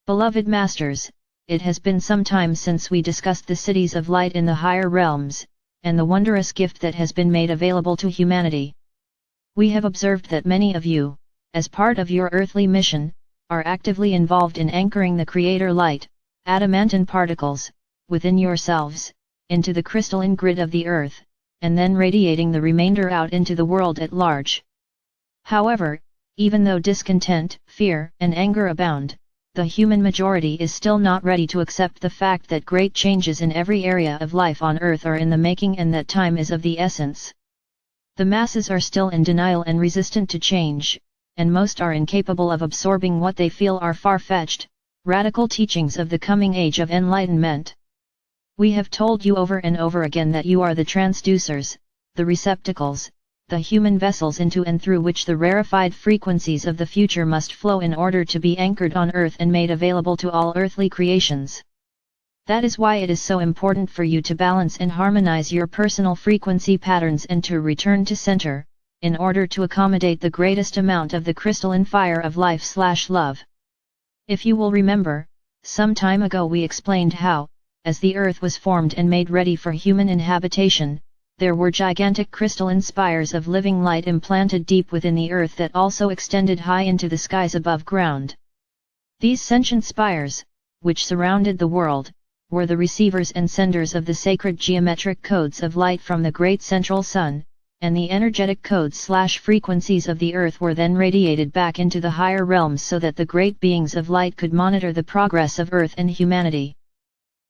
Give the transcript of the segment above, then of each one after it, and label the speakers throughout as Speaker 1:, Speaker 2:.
Speaker 1: Beloved Masters, it has been some time since we discussed the cities of light in the higher realms, and the wondrous gift that has been made available to humanity. We have observed that many of you, as part of your earthly mission, are actively involved in anchoring the Creator light, adamantine particles, within yourselves, into the crystalline grid of the earth, and then radiating the remainder out into the world at large. However, even though discontent, fear, and anger abound, the human majority is still not ready to accept the fact that great changes in every area of life on earth are in the making and that time is of the essence. The masses are still in denial and resistant to change, and most are incapable of absorbing what they feel are far-fetched, radical teachings of the coming age of enlightenment. We have told you over and over again that you are the transducers, the receptacles, the human vessels into and through which the rarefied frequencies of the future must flow in order to be anchored on earth and made available to all earthly creations. That is why it is so important for you to balance and harmonize your personal frequency patterns and to return to center, in order to accommodate the greatest amount of the crystalline fire of life/love. If you will remember, some time ago we explained how, as the earth was formed and made ready for human inhabitation, there were gigantic crystalline spires of living light implanted deep within the earth that also extended high into the skies above ground. These sentient spires, which surrounded the world, were the receivers and senders of the sacred geometric codes of light from the great central sun, and the energetic codes/frequencies of the earth were then radiated back into the higher realms so that the great beings of light could monitor the progress of earth and humanity.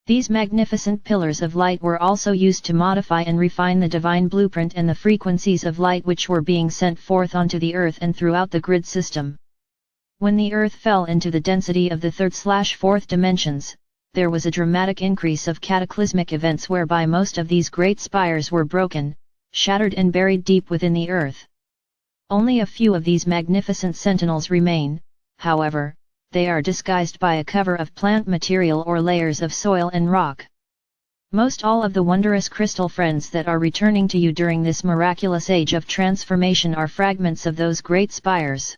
Speaker 1: These magnificent pillars of light were also used to modify and refine the divine blueprint and the frequencies of light which were being sent forth onto the earth and throughout the grid system. When the earth fell into the density of the third/fourth dimensions, there was a dramatic increase of cataclysmic events whereby most of these great spires were broken, shattered and buried deep within the earth. Only a few of these magnificent sentinels remain, however. They are disguised by a cover of plant material or layers of soil and rock. Most all of the wondrous crystal friends that are returning to you during this miraculous age of transformation are fragments of those great spires.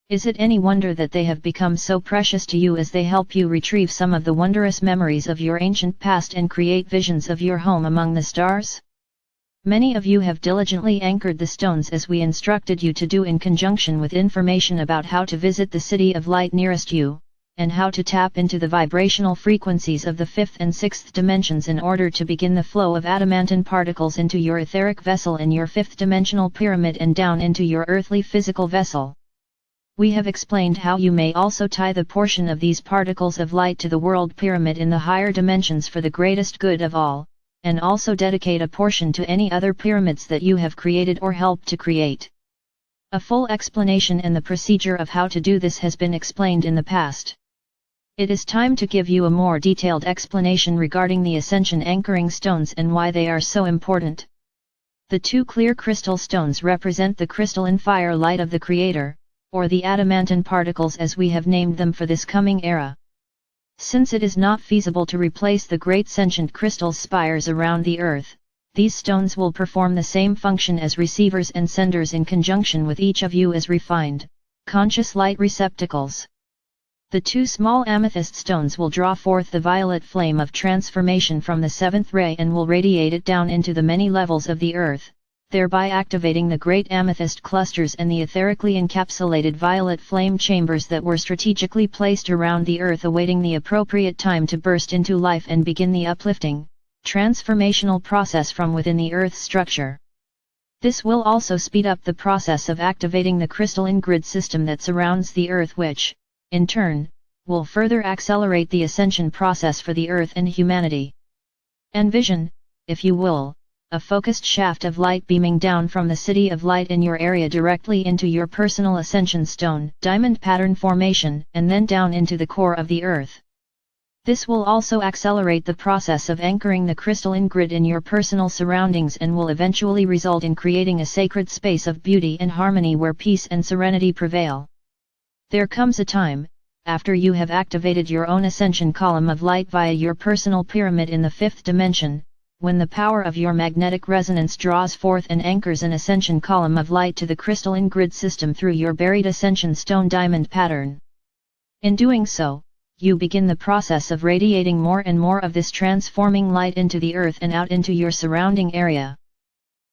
Speaker 1: Is it any wonder that they have become so precious to you as they help you retrieve some of the wondrous memories of your ancient past and create visions of your home among the stars? Many of you have diligently anchored the stones as we instructed you to do in conjunction with information about how to visit the city of light nearest you, and how to tap into the vibrational frequencies of the fifth and sixth dimensions in order to begin the flow of adamantine particles into your etheric vessel in your fifth dimensional pyramid and down into your earthly physical vessel. We have explained how you may also tie the portion of these particles of light to the world pyramid in the higher dimensions for the greatest good of all, and also dedicate a portion to any other pyramids that you have created or helped to create. A full explanation and the procedure of how to do this has been explained in the past. It is time to give you a more detailed explanation regarding the Ascension anchoring stones and why they are so important. The two clear crystal stones represent the crystalline fire light of the Creator, or the adamantine particles as we have named them for this coming era. Since it is not feasible to replace the great sentient crystal spires around the earth, these stones will perform the same function as receivers and senders in conjunction with each of you as refined, conscious light receptacles. The two small amethyst stones will draw forth the violet flame of transformation from the seventh ray and will radiate it down into the many levels of the earth, thereby activating the great amethyst clusters and the etherically encapsulated violet flame chambers that were strategically placed around the earth awaiting the appropriate time to burst into life and begin the uplifting, transformational process from within the earth's structure. This will also speed up the process of activating the crystalline grid system that surrounds the earth which, in turn, will further accelerate the ascension process for the earth and humanity. Envision, if you will, a focused shaft of light beaming down from the city of light in your area directly into your personal ascension stone, diamond pattern formation, and then down into the core of the earth. This will also accelerate the process of anchoring the crystalline grid in your personal surroundings and will eventually result in creating a sacred space of beauty and harmony where peace and serenity prevail. There comes a time, after you have activated your own ascension column of light via your personal pyramid in the fifth dimension, when the power of your magnetic resonance draws forth and anchors an ascension column of light to the crystalline grid system through your buried ascension stone diamond pattern. In doing so, you begin the process of radiating more and more of this transforming light into the earth and out into your surrounding area.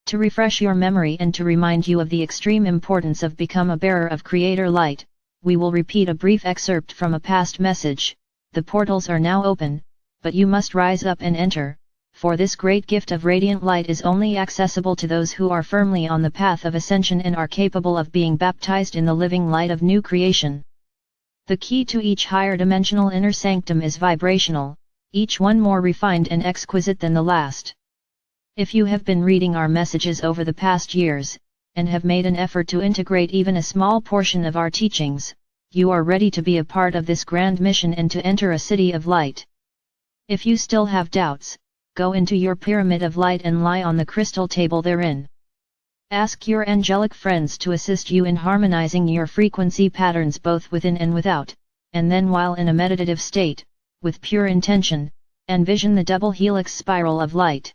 Speaker 1: To refresh your memory and to remind you of the extreme importance of become a bearer of Creator light, we will repeat a brief excerpt from a past message. The portals are now open, but you must rise up and enter, for this great gift of radiant light is only accessible to those who are firmly on the path of ascension and are capable of being baptized in the living light of new creation. The key to each higher dimensional inner sanctum is vibrational, each one more refined and exquisite than the last. If you have been reading our messages over the past years, and have made an effort to integrate even a small portion of our teachings, you are ready to be a part of this grand mission and to enter a city of light. If you still have doubts, go into your pyramid of light and lie on the crystal table therein. Ask your angelic friends to assist you in harmonizing your frequency patterns both within and without, and then while in a meditative state, with pure intention, envision the double helix spiral of light.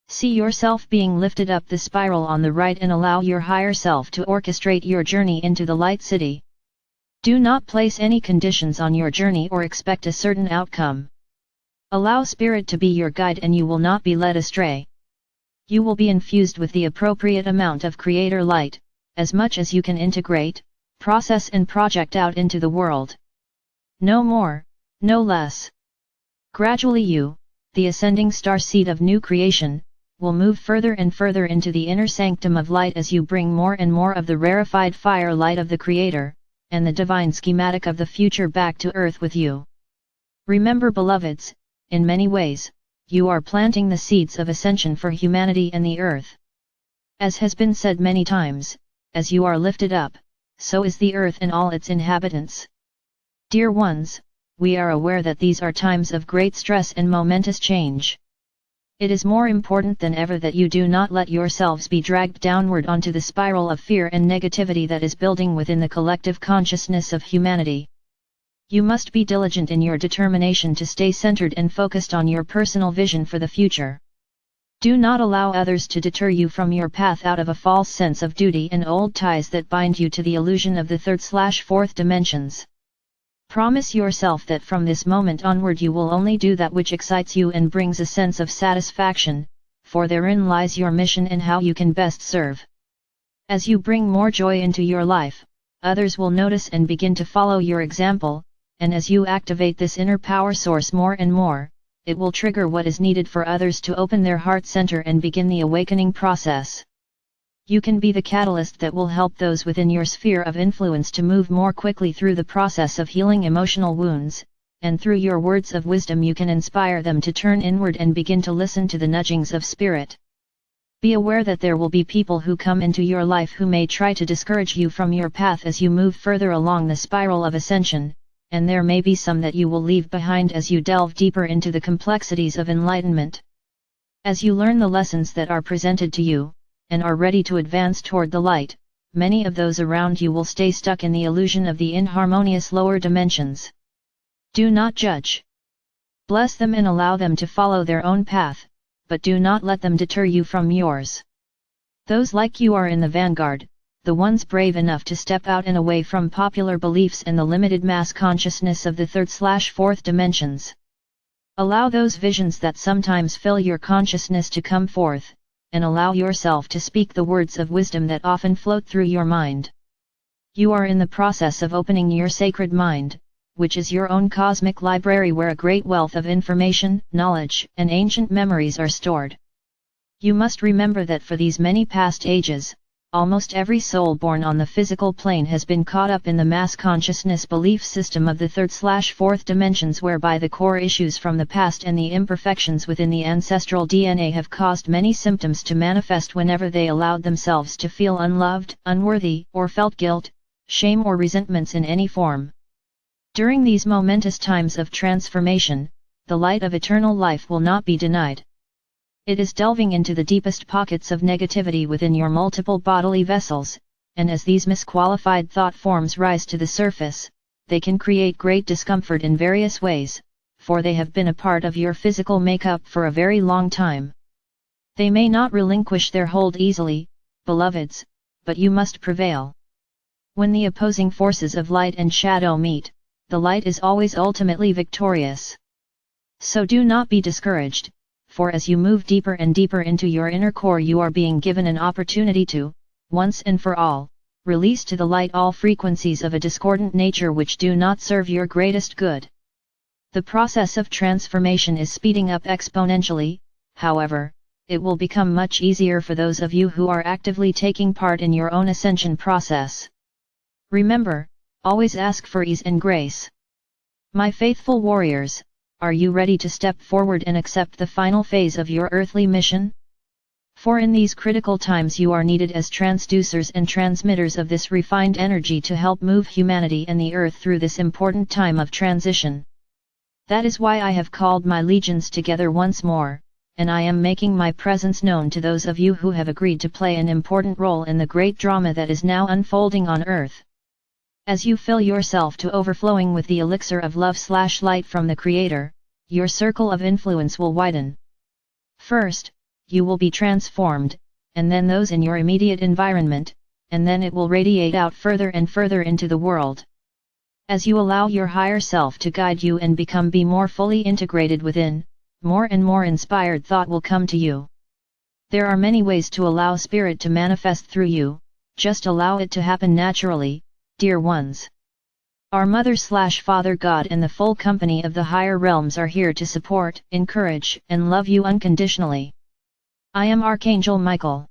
Speaker 1: See yourself being lifted up the spiral on the right and allow your higher self to orchestrate your journey into the light city. Do not place any conditions on your journey or expect a certain outcome. Allow Spirit to be your guide and you will not be led astray. You will be infused with the appropriate amount of Creator light, as much as you can integrate, process and project out into the world. No more, no less. Gradually you, the ascending star seed of new creation, will move further and further into the inner sanctum of light as you bring more and more of the rarefied fire light of the Creator, and the divine schematic of the future back to earth with you. Remember, beloveds, in many ways, you are planting the seeds of ascension for humanity and the earth. As has been said many times, as you are lifted up, so is the earth and all its inhabitants. Dear ones, we are aware that these are times of great stress and momentous change. It is more important than ever that you do not let yourselves be dragged downward onto the spiral of fear and negativity that is building within the collective consciousness of humanity. You must be diligent in your determination to stay centered and focused on your personal vision for the future. Do not allow others to deter you from your path out of a false sense of duty and old ties that bind you to the illusion of the third/fourth dimensions. Promise yourself that from this moment onward you will only do that which excites you and brings a sense of satisfaction, for therein lies your mission and how you can best serve. As you bring more joy into your life, others will notice and begin to follow your example, and as you activate this inner power source more and more, it will trigger what is needed for others to open their heart center and begin the awakening process. You can be the catalyst that will help those within your sphere of influence to move more quickly through the process of healing emotional wounds, and through your words of wisdom you can inspire them to turn inward and begin to listen to the nudgings of Spirit. Be aware that there will be people who come into your life who may try to discourage you from your path as you move further along the spiral of ascension, and there may be some that you will leave behind as you delve deeper into the complexities of enlightenment. As you learn the lessons that are presented to you, and are ready to advance toward the light, many of those around you will stay stuck in the illusion of the inharmonious lower dimensions. Do not judge. Bless them and allow them to follow their own path, but do not let them deter you from yours. Those like you are in the vanguard, the ones brave enough to step out and away from popular beliefs and the limited mass consciousness of the third/fourth dimensions. Allow those visions that sometimes fill your consciousness to come forth, and allow yourself to speak the words of wisdom that often float through your mind. You are in the process of opening your sacred mind, which is your own cosmic library where a great wealth of information, knowledge, and ancient memories are stored. You must remember that for these many past ages, almost every soul born on the physical plane has been caught up in the mass consciousness belief system of the third/fourth dimensions, whereby the core issues from the past and the imperfections within the ancestral DNA have caused many symptoms to manifest whenever they allowed themselves to feel unloved, unworthy, or felt guilt, shame or resentments in any form. During these momentous times of transformation, the light of eternal life will not be denied. It is delving into the deepest pockets of negativity within your multiple bodily vessels, and as these misqualified thought forms rise to the surface, they can create great discomfort in various ways, for they have been a part of your physical makeup for a very long time. They may not relinquish their hold easily, beloveds, but you must prevail. When the opposing forces of light and shadow meet, the light is always ultimately victorious. So do not be discouraged, for as you move deeper and deeper into your inner core you are being given an opportunity to, once and for all, release to the light all frequencies of a discordant nature which do not serve your greatest good. The process of transformation is speeding up exponentially, however, it will become much easier for those of you who are actively taking part in your own ascension process. Remember, always ask for ease and grace. My faithful warriors, are you ready to step forward and accept the final phase of your earthly mission? For in these critical times you are needed as transducers and transmitters of this refined energy to help move humanity and the earth through this important time of transition. That is why I have called my legions together once more, and I am making my presence known to those of you who have agreed to play an important role in the great drama that is now unfolding on Earth. As you fill yourself to overflowing with the elixir of love/light from the Creator, your circle of influence will widen. First, you will be transformed, and then those in your immediate environment, and then it will radiate out further and further into the world. As you allow your higher self to guide you and be more fully integrated within, more and more inspired thought will come to you. There are many ways to allow Spirit to manifest through you, just allow it to happen naturally, dear ones. Our Mother/Father God and the full company of the higher realms are here to support, encourage, and love you unconditionally. I am Archangel Michael.